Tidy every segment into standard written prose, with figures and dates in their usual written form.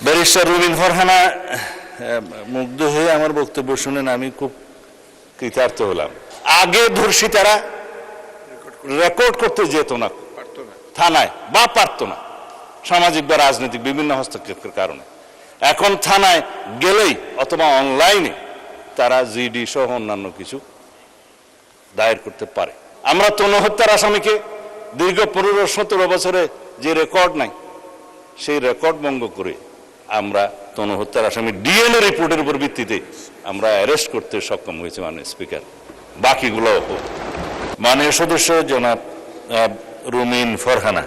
Barrister রুমিন ফারহানা মুগ্ধ হয়ে আমার বক্তব্য শুনেন আমি খুব কৃতার্থ হলাম। আগে ধর্ষিতারা রেকর্ড করতে যেত না থানায় বা পারত না, সামাজিক বা রাজনৈতিক বিভিন্ন হস্তক্ষেপের কারণে। এখন থানায় গেলেই অথবা অনলাইনে তারা জিডি সহ অন্যান্য কিছু দায়ের করতে পারে। আমরা তনু হত্যার আসামিকে দীর্ঘ 15-17 বছরে যে রেকর্ড নাই সেই রেকর্ড ভঙ্গ করে আমরা তনু হত্যার আসামি ডিএনএ রিপোর্টের উপর ভিত্তিতে আমরা অ্যারেস্ট করতে সক্ষম হয়েছে মাননীয় স্পিকার। বাকিগুলো মাননীয় সদস্য জনাব রুমিন ফারহানা,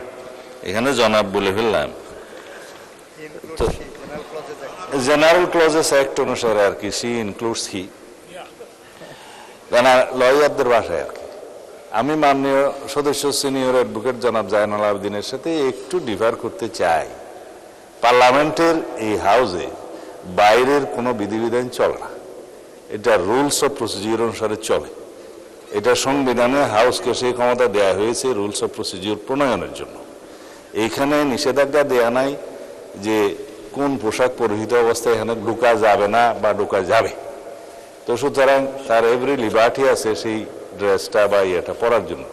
এখানে জনাব বলে ফেললাম, তো জেনারেল ক্লজেস অ্যাক্ট অনুসারে আর কি সি ইনক্লুডস হি, লয়ারদের ভাষায় আর কি। আমি মাননীয় সদস্য সিনিয়র অ্যাডভোকেট জনাব জায়নাল আবেদিনের সাথে একটু ডিফার করতে চাই। পার্লামেন্টের এই হাউসে বাইরের কোনো বিধিবিধান চলে না, এটা রুলস অফ প্রসিডিউর অনুসারে চলে। এটা সংবিধানে হাউসকে সেই ক্ষমতা দেয়া হয়েছে রুলস অফ প্রসিডিউর প্রণয়নের জন্য। এইখানে নিষেধাজ্ঞা দেয়া নাই যে কোন পোশাক পরিহিত অবস্থায় এখানে ঢোকা যাবে না বা ঢোকা যাবে। তো সুতরাং তার এভরি লিবার্টি আছে সেই ড্রেসটা বা ইয়েটা পরার জন্য।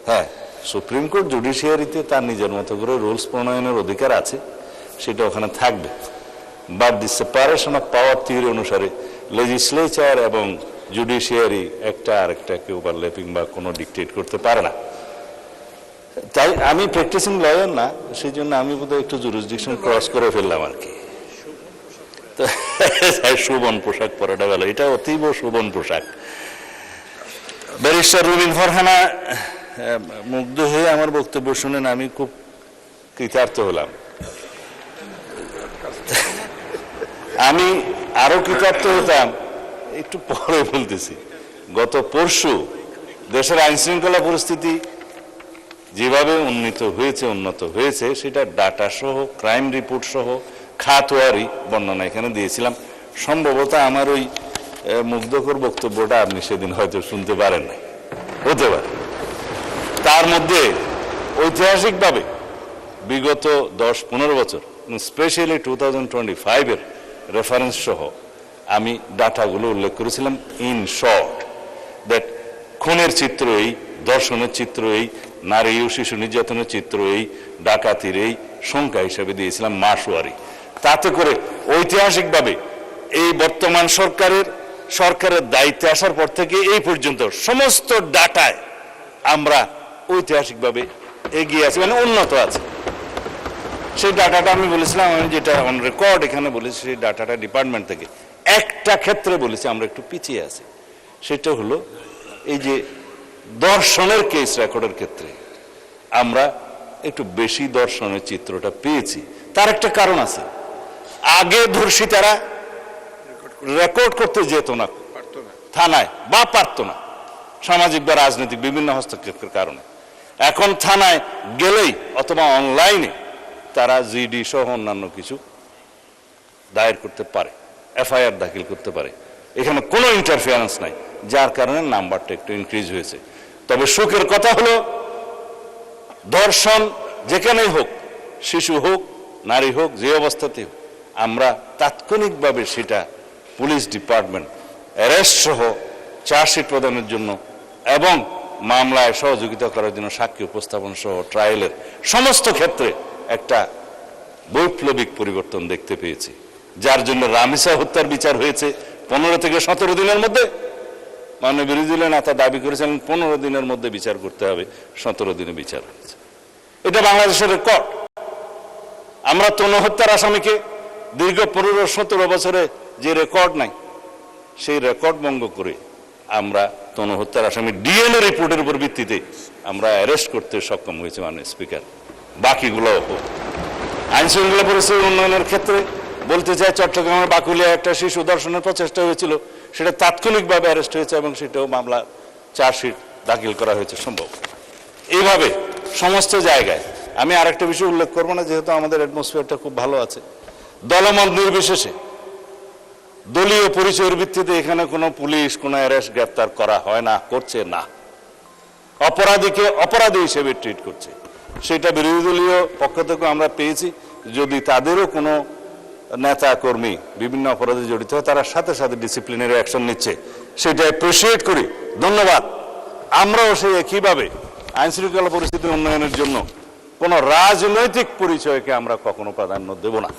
হ্যাঁ, সুপ্রিম কোর্ট জুডিশিয়ারিতে তার নিজের মতো করে রুলস প্রণয়নের অধিকার আছে, সেটা ওখানে থাকবে। But the separation of power theory অনুসারে লেজিসলেচার এবং জুডিশিয়ারি একটা আরেকটাকে ওভারল্যাপিং বা কোনো ডিকটেট করতে পারে না। তাই আমি প্র্যাকটিসিং লয়ার না, সেই জন্য আমি বোধহয় একটু জুরিসডিকশন ক্রস করে ফেললাম আর কি। শোভন পোশাক পরাটা ভালো, এটা অতীব শোভন পোশাক। ব্যারিস্টার রুমিন ফারহানা মুগ্ধ হয়ে আমার বক্তব্য শুনেন আমি খুব কৃতার্থ হলাম। আমি আরো কৃতার্থ হতাম একটু পরে বলতেছি। গত পরশু দেশের আইন শৃঙ্খলা পরিস্থিতি যেভাবে উন্নত হয়েছে সেটা ডাটা সহ ক্রাইম রিপোর্ট সহ খাতোয়ারি বর্ণনা এখানে দিয়েছিলাম। সম্ভবত আমার ওই মুগ্ধকর বক্তব্যটা আপনি সেদিন হয়তো শুনতে পারেন নাই, হতে পারে। তার মধ্যে ঐতিহাসিকভাবে বিগত 10-15 বছর স্পেশালি 2025-এর রেফারেন্স সহ আমি ডাটাগুলো উল্লেখ করেছিলাম। ইন শর্ট দ্যাট খুনের চিত্র এই, ধর্ষণের চিত্র এই, নারী ও শিশু নির্যাতনের চিত্র এই, ডাকাতির এই সংখ্যা হিসাবে দিয়েছিলাম মাসওয়ারি। তাতে করে ঐতিহাসিকভাবে এই বর্তমান সরকারের দায়িত্বে আসার পর থেকে এই পর্যন্ত সমস্ত ডাটায় আমরা ঐতিহাসিকভাবে এগিয়ে আছি, মানে উন্নত আছে। সেই ডাটাটা আমি বলেছিলাম, আমি যেটা অন রেকর্ড এখানে বলেছি সেই ডাটাটা ডিপার্টমেন্ট থেকে একটা ক্ষেত্রে বলেছি আমরা একটু পিছিয়ে আছি। সেটা হলো এই যে দর্শনের কেস রেকর্ডের ক্ষেত্রে আমরা একটু বেশি দর্শনের চিত্রটা পেয়েছি। তার একটা কারণ আছে, আগে ধর্ষিতারা রেকর্ড করতে যেত না থানায় বা পারত না, সামাজিক বা রাজনৈতিক বিভিন্ন হস্তক্ষেপের কারণে। এখন থানায় গেলেই অথবা অনলাইনে তারা জিডি সহ অন্যান্য কিছু দায়ের করতে পারে, এফআইআর দাখিল করতে পারে। এখানে কোনো ইন্টারফিয়ারেন্স নাই, যার কারণে নাম্বারটা একটু ইনক্রিজ হয়েছে। তবে সুখের কথা হলো ধর্ষণ যেখানেই হোক, শিশু হোক নারী হোক, যে অবস্থাতে হোক, আমরা তাৎক্ষণিকভাবে সেটা পুলিশ ডিপার্টমেন্ট অ্যারেস্ট সহ চার্জশিট প্রদানের জন্য এবং মামলায় সহযোগিতা করার জন্য সাক্ষী উপস্থাপন সহ ট্রায়ালের সমস্ত ক্ষেত্রে একটা বৈপ্লবিক পরিবর্তন দেখতে পেয়েছি। যার জন্য রামিসা হত্যার বিচার হয়েছে 15 থেকে 17 দিনের মধ্যে। মাননীয় বিরোধী দলীয় নেতা দাবি করেছেন 15 দিনের মধ্যে বিচার করতে হবে, 17 দিনে বিচার হয়েছে। এটা বাংলাদেশের রেকর্ড। আমরা তনু হত্যার আসামিকে দীর্ঘ 15-17 বছরে যে রেকর্ড নাই সেই রেকর্ড ভঙ্গ করে আমরা তনু হত্যার আসামি ডিএনএ রিপোর্টের উপর ভিত্তিতে আমরা অ্যারেস্ট করতে সক্ষম হয়েছে মাননীয় স্পিকার। বাকিগুলো আইন শৃঙ্খলা পরিস্থিতি উন্নয়নের ক্ষেত্রে বলতে চাই, চট্টগ্রামের বাকুলিয়া একটা শিশু ধর্ষণের প্রচেষ্টা হয়েছিল, সেটা তাৎক্ষণিকভাবে অ্যারেস্ট হয়েছে এবং সেটাও মামলা চার্জশিট দাখিল করা হয়েছে সম্ভব। এইভাবে সমস্ত জায়গায় আমি আরেকটা বিষয় উল্লেখ করবো না, যেহেতু আমাদের অ্যাটমসফিয়ারটা খুব ভালো আছে। দলমত নির্বিশেষে দলীয় পরিচয়ের ভিত্তিতে এখানে কোনো পুলিশ কোনো অ্যারেস্ট গ্রেফতার করা হয় না, করছে না। অপরাধীকে অপরাধী হিসেবে ট্রিট করছে। সেটা বিরোধী দলীয় পক্ষ থেকে আমরা পেয়েছি। যদি তাদেরও কোনো নেতা কর্মী বিভিন্ন অপরাধে জড়িত হয় তারা সাথে সাথে ডিসিপ্লিনারি অ্যাকশন নিচ্ছে, সেটা অ্যাপ্রিসিয়েট করি, ধন্যবাদ। আমরাও সেই একইভাবে আইন শৃঙ্খলা পরিস্থিতি উন্নয়নের জন্য কোনো রাজনৈতিক পরিচয়কে আমরা কখনো প্রাধান্য দেব না।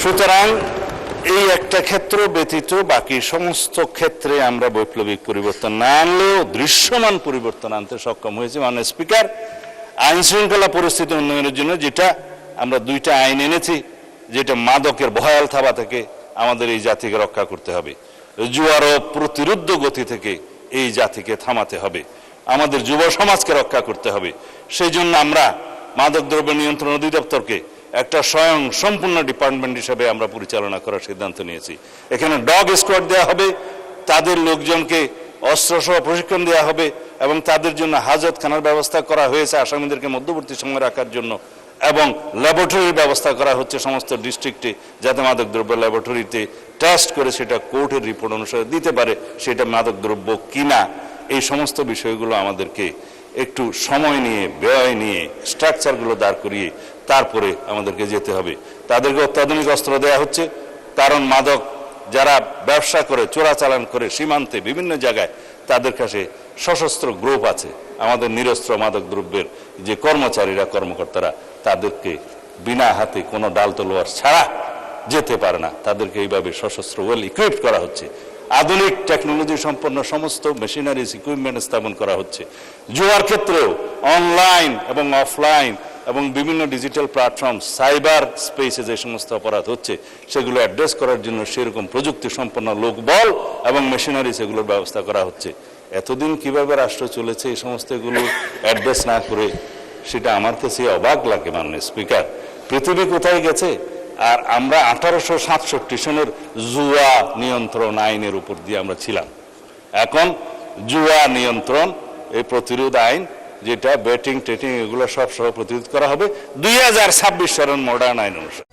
সুতরাং এই একটা ক্ষেত্র ব্যতীত বাকি সমস্ত ক্ষেত্রে আমরা বৈপ্লবিক পরিবর্তন না আনলেও দৃশ্যমান পরিবর্তন আনতে সক্ষম হয়েছে। মাননীয় স্পিকার, আইন শৃঙ্খলা পরিস্থিতি উন্নয়নের জন্য যেটা আমরা দুইটা আইন এনেছি, যেটা মাদকের ভয়াল থাবা থেকে আমাদের এই জাতিকে রক্ষা করতে হবে, জুয়ার প্রতিরোধ গতি থেকে এই জাতিকে থামাতে হবে, আমাদের যুব সমাজকে রক্ষা করতে হবে। সেই জন্য আমরা মাদকদ্রব্য নিয়ন্ত্রণ অধিদপ্তরকে একটা স্বয়ং সম্পূর্ণ ডিপার্টমেন্ট হিসেবে আমরা পরিচালনা করার সিদ্ধান্ত নিয়েছি। এখানে ডগ স্কোয়াড দেওয়া হবে, তাদের লোকজনকে অস্ত্রসহ প্রশিক্ষণ দেওয়া হবে এবং তাদের জন্য হাজতখানার ব্যবস্থা করা হয়েছে আসামিদেরকে মধ্যবর্তী সময় রাখার জন্য, এবং ল্যাবরেটরির ব্যবস্থা করা হচ্ছে সমস্ত ডিস্ট্রিক্টে, যাতে মাদকদ্রব্য ল্যাবরেটরিতে টেস্ট করে সেটা কোর্টের রিপোর্ট অনুসারে দিতে পারে সেটা মাদকদ্রব্য কিনা। এই সমস্ত বিষয়গুলো আমাদেরকে একটু সময় নিয়ে, ব্যয় নিয়ে, স্ট্রাকচারগুলো দাঁড় করিয়ে তারপরে আমাদেরকে যেতে হবে। তাদেরকে অত্যাধুনিক অস্ত্র দেওয়া হচ্ছে, কারণ মাদক যারা ব্যবসা করে, চোরাচালান করে সীমান্তে বিভিন্ন জায়গায়, তাদের কাছে সশস্ত্র গ্রুপ আছে। আমাদের নিরস্ত্র মাদক দ্রব্যের যে কর্মচারীরা, কর্মকর্তারা, তাদেরকে বিনা হাতে কোনো ডাল তলোয়ার ছাড়া যেতে পারে না, তাদেরকে এইভাবে সশস্ত্র ওয়েল ইকুইপড করা হচ্ছে। আধুনিক টেকনোলজি সম্পন্ন সমস্ত মেশিনারিজ ইকুইপমেন্ট স্থাপন করা হচ্ছে। জুয়ার ক্ষেত্রেও অনলাইন এবং অফলাইন এবং বিভিন্ন ডিজিটাল প্ল্যাটফর্ম, সাইবার স্পেসে যে সমস্ত অপরাধ হচ্ছে সেগুলো অ্যাড্রেস করার জন্য সেরকম প্রযুক্তি সম্পন্ন লোকবল এবং মেশিনারি সেগুলোর ব্যবস্থা করা হচ্ছে। এতদিন কিভাবে রাষ্ট্র চলেছে এই সমস্ত এগুলো অ্যাড্রেস না করে, সেটা আমার কাছে অবাক লাগে। মাননীয় স্পিকার, পৃথিবী কোথায় গেছে? আর আমরা 1867 সনের জুয়া নিয়ন্ত্রণ আইনের উপর দিয়ে আমরা ছিলাম। এখন জুয়া নিয়ন্ত্রণ এই প্রতিরোধ আইন, যেটা বেটিং টেটিং এগুলো সব সহ প্রতিরোধ করা হবে 2026 সনের মডার্ন আইন অনুসারে।